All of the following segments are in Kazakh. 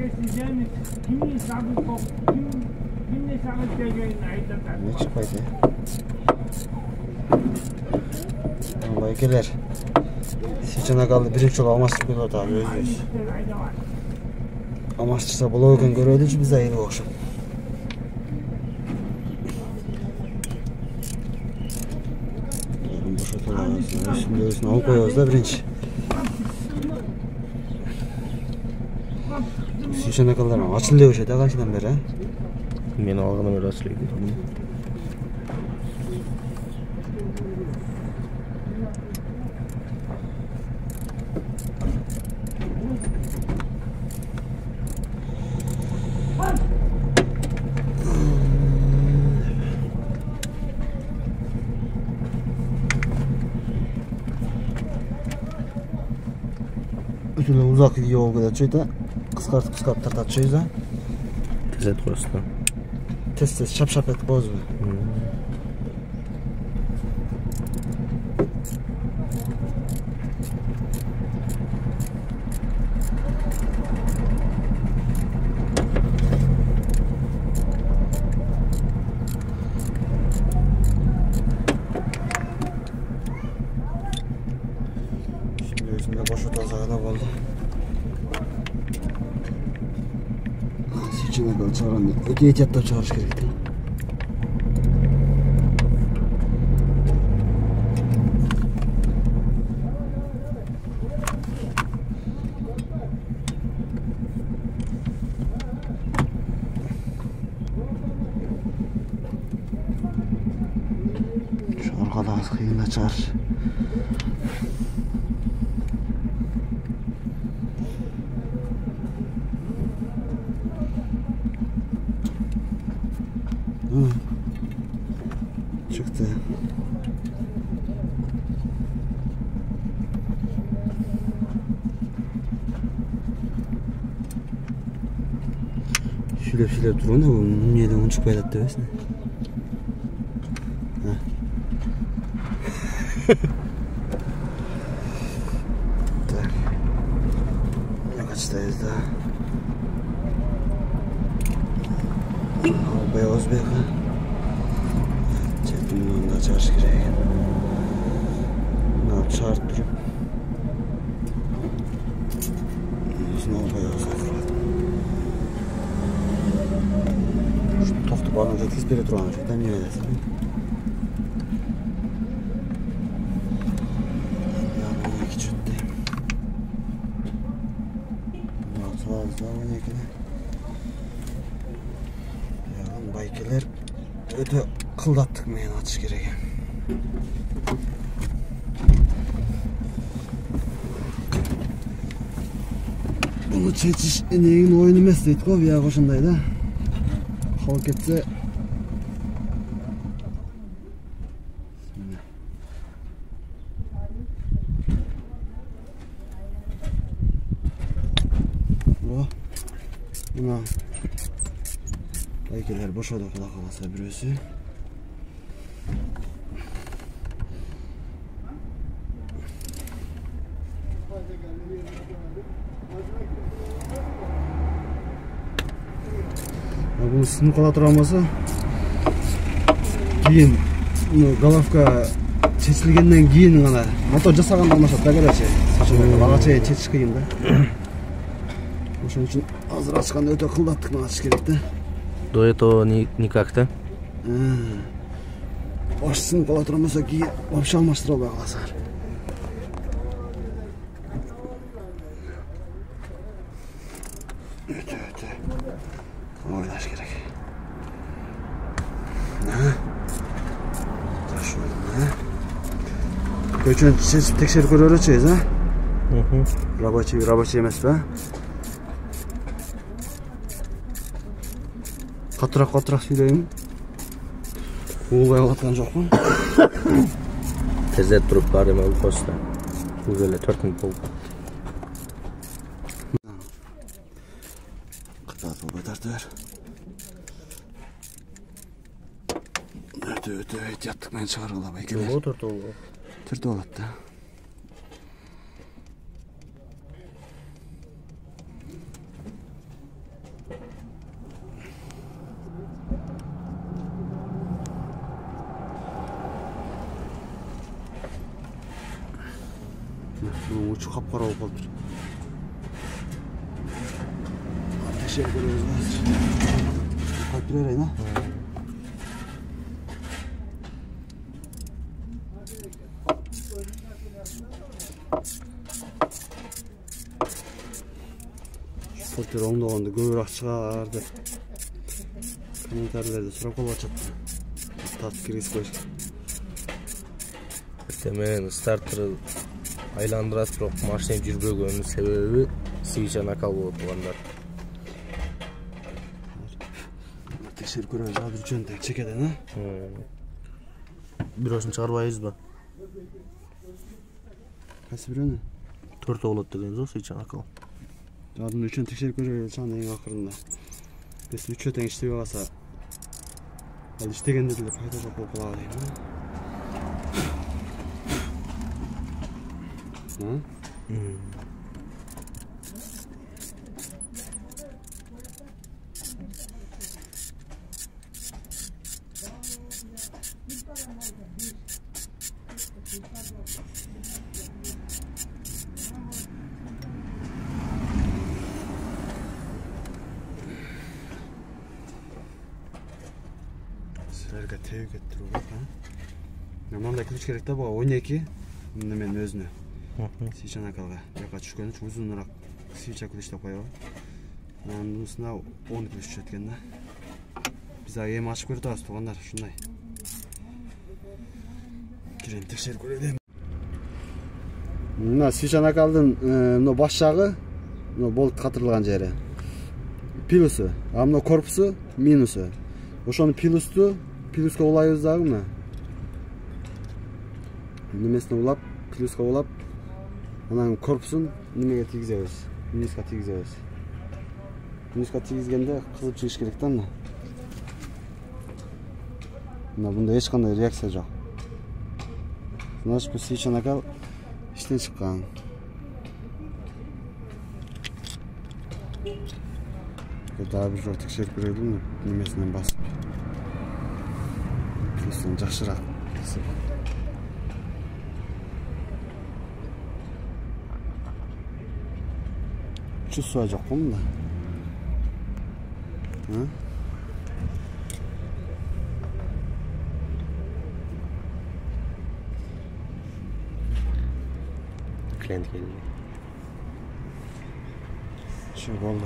Ne çıkmaydı ya? Baykeler. Seçene kaldı birinci çok amaçlı bir lot abi özlüyoruz. Amaçlısa bulurken görüyordu biz ayını okşam. Şimdi özünü alıp koyuyoruz da birinci. Seçene kaldı ama açılıyor o şeyde kaçtan beri ha? Meni algıdan öyle açılıyor. Ötüle uzak yol kadar da kıskartıp tartışıyoruz ha. Tez et burası da. Tez şap et bozma. Şimdi özünde boş otazağına oldu. Seçene kadar çağıran öte ihtiyatta çağırış gerekti. Şu arkadan kıyında çağır. Çıktı. Şöyle duruyor ne bu? Niye onu çık baylattı öylesine? Tak. Ne kaçtayız daha? Beyaz beyaz. Çetimden de çarşı gerek. Ne yap çarptırıp. Yüzüne o beyaz akıradım. Şu tohtu bağlı etkisi biri duran şeyden niye öylesin? Yanına iki çötteyim. Sağ zaman yakını. Yarın baykeler öde kıldattık mı yani atış gereken. Bunu çeçiş eneğin oyunu mesleydik o ya koşundaydı. Halk etse bu buna baykeler boş oldu kadar kalasa birisi. Bunun sınıf kala travması keyin galavka çeçilgenden keyin gana motor jasagan bolmuşat da gerçi saçımda bagacha çeçiş kıyın da. Ошон үчүн азыр ачканда өтө кылдаттык мага ачыш керек да. До этого никак да? Башсын кала турмаса кийин вообще алмаштыра албай каласыңар. Өтө ойлаш керек. Көчөн чечип текшерип көрөрөчүбүз, а? Рабочий эмес ба? Катыраак сүйлөйм. Угулбай аткан жокмун. Тездет туруп бар эме укоста. Бул эле 4 мүнөт болду. Кытат бетартыр. Өтө эhtiyаттык менен чыгарып алабай келер. Бул төртөө болду. Төртөө болот да. Uçu kapkara olup kaldır. Tekşerip görüyoruz hazır. Kalp durayın ha. Filtre оңдогондо көбүрөөк чыгарды. Комментарийлерде сурап калып атышат. Тартып киргизип коюш. Мен стартер айландырат, бирок машина жүрбөгөнүн себеби свеча накал болуп тургандар. Текшерип көрөбүз азыр үчөндө чекеден, а? Бирөөсүн чыгарбайбызбы? Кайсы бирөөнү? 4 болот дегенсиз, свеча накал. Жадын үчөн текшерип көрөбүз аны эң акырында. Биз үчөө тең иштебей калса, ал иштегенде деле пайда жок болуп калат дейм, а? Силерге тег кетирип коет, а? Мындай ключ керек да, буга 12 неменин өзүнө. Свеча накалга. Жака түшкөн үчүн узунураак свеча ключ деп коебу. Анын үстүнө 10 ключ түшөт экен да. Биз ага эми ачып көрүп атабыз туугандар, ушундай. Кирен текшерип көрөлүм. Мына свеча накалдын мына баш жагы, мына болт катырылган жери. Плюсу, а мына корпусу минусу. Ошону плюска улайбыз дагы мына. Немесине улап, плюска улап, анан корпусун немеге тийгизебиз, минуска тийгизебиз. Минуска тийгизгенде кызып чыгыш керек да мына. Мына бунда эч кандай реакция жок. Значит, бул свеча накал иштен чыккан. Дагы бир жолу текшерип көрөлүм, немесинен басып. Плюстан жакшыраак. Чувствую жок мында. Клиент келди. Чё болду?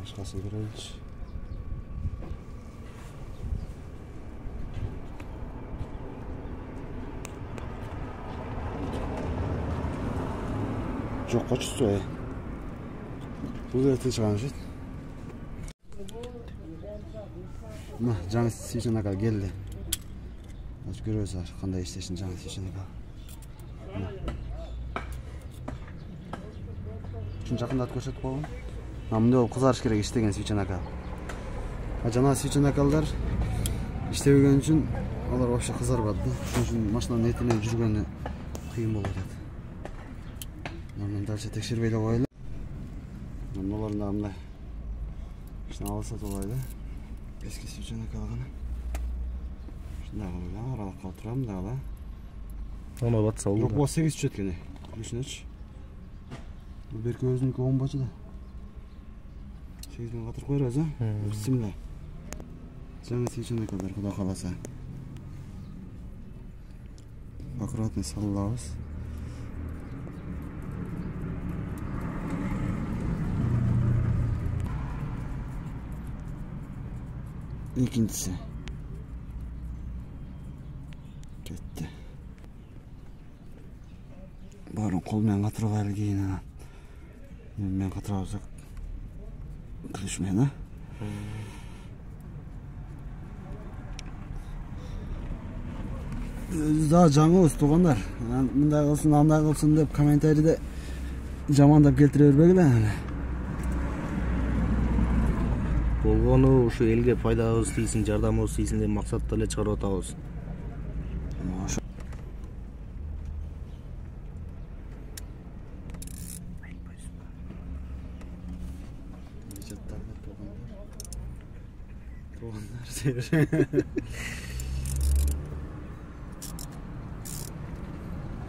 Башкасын көрөлүчү. Жок, почувствуй. Бул жерден чыган жет. Мына жаңы свеча накал келди. Ачып көрөбүз кандай иштешин жаңы свеча накал. Чын жакындатып көрсөтүп койгон. Мындай болуп кызарыш керек иштеген свеча накал. Жана свеча накалдар иштебеген үчүн алар вообще кызарбады да. Ошон үчүн машинанын этине жүргөнү кыйын болуп атат. Мындан дальше текшербей эле коелу. Мыналарны да мындай ишин алса болбойт да. Эски свеча накал гана. Ушундай кылып аралап калып турам дагы да. Аны батса болду. Жок, бул 8 түшөт экен. Ушунчу. Бул берки өзүнүкү 10 бачы да. 8 катырып коебуз, а? Бисмилла. Жаңы свеча накалдар куда каласа. Аккуратно салабыз. Экинчиси. Кетти. Баарын кол менен катырып алып кийин анан. Мен катырып алсак ключ менен, а? Да, жаңыбыз туугандар. Мындай кылсын, андай кылсын деп комментарийде жамандап келтире бербегиле. Болгону ушу элге пайдабыз тийсин, жардамыбыз тийсин деп максатта эле чыгарып атабыз.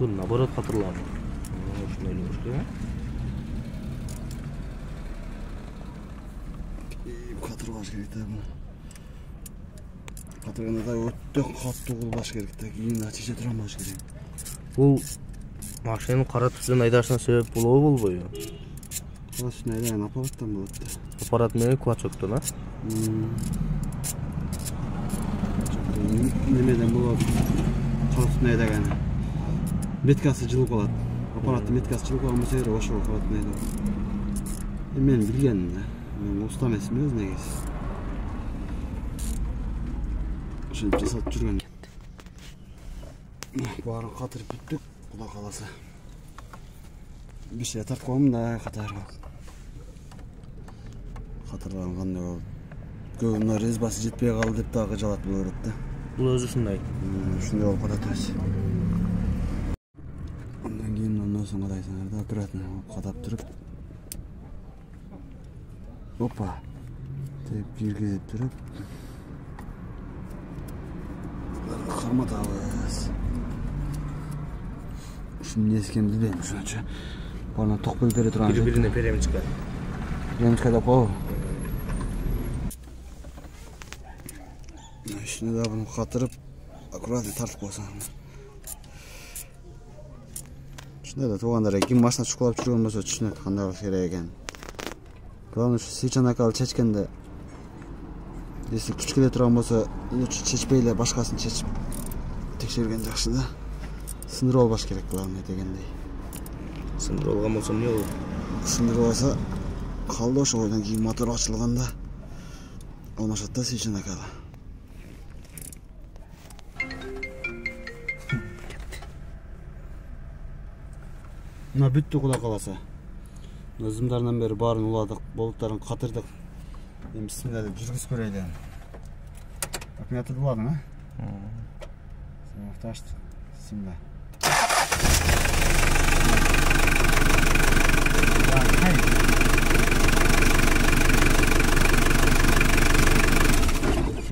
Bu наоборот катырлар. Ушуну эле керек. Катырлаш керек да бу. Катырганда да өтө катуу кылбаш керек да, кийин ачыша турбаш керек. Бул машинанын кара түсүнөн айдашына себеп болобу болбойбу? Кара түсүнөн айдаган аппараттан болот да. Аппарат менен квачоктон, а? Немеден болот? Кара түсүнөн айдаган. Меткасы жылып калат. Аппараттын меткасы жылып калган болсо ошо кара түсүнөн айдап. Мен билгенмин да. Мен уста эмесмин өзү негизи. Ошентип жасап жүргөн. Баарын катырып бүттүк, Кудай кааласа. Беш тартып коем да катарып. Катырган кандай болуп. Көбүнө резбасы жетпей калды деп дагы жалат боло берет да. Бул өзү ушундай. Ушундай болуп катат өзү. Андан кийин мындан соң кадайсыңар да, аккуратно кадап туруп. Опа. Деп киргизип туруп. Карматабыз. Ушунун несі екенин билбейм, ошончо. Бана ток бөлүп бере турган. Бири-бирине перемичка. Перемичка деп коебу. Ишини да буну катырып, аккуратно тартып койсоң. Ушундай да туугандар, ким машина чукулап жүргөн болсо түшүнөт кандай кылыш керек экенин. Главное, свечан акалы чечкенде, если күч келе турган болсо, лучше чечпей эле башкасын чечип текшерген жакшы да. Сындырып албаш керек главное дегендей. Сындырып алган болсо эмне болот? Сындырып алса, калды ошондон кийин мотор ачылганда алмашат да свечан акалы. Мына бүттү Кудай кааласа. Өзүмдарынан бери баарын уладык, болуттарын катырдык. Эми бисмилла деп жүргүзүп көрөйлү. Аккумуляторду уладың, а? Сен ачты. Бисмилла.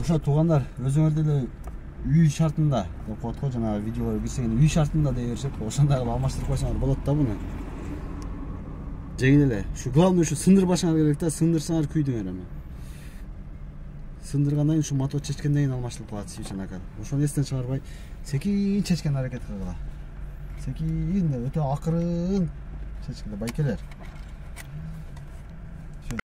Ошо туугандар, өзүңөр деле үй шартында деп коет го, жанагы видеолор кирсеңер үй шартында дей беришет. Ошондой кылып алмаштырып койсоңор болот да буну. Жеңил эле. Ушу главный ушу сындырбашыңар керек да, сындырсаңар күйдүңөр эми. Сындыргандан кийин ушу мотор чечкенден кийин алмаштырып калат свечан акал. Ошону эстен чыгарбай, секин чечкен аракет кылгыла. Секин өтө акырын чечкенде байкелер.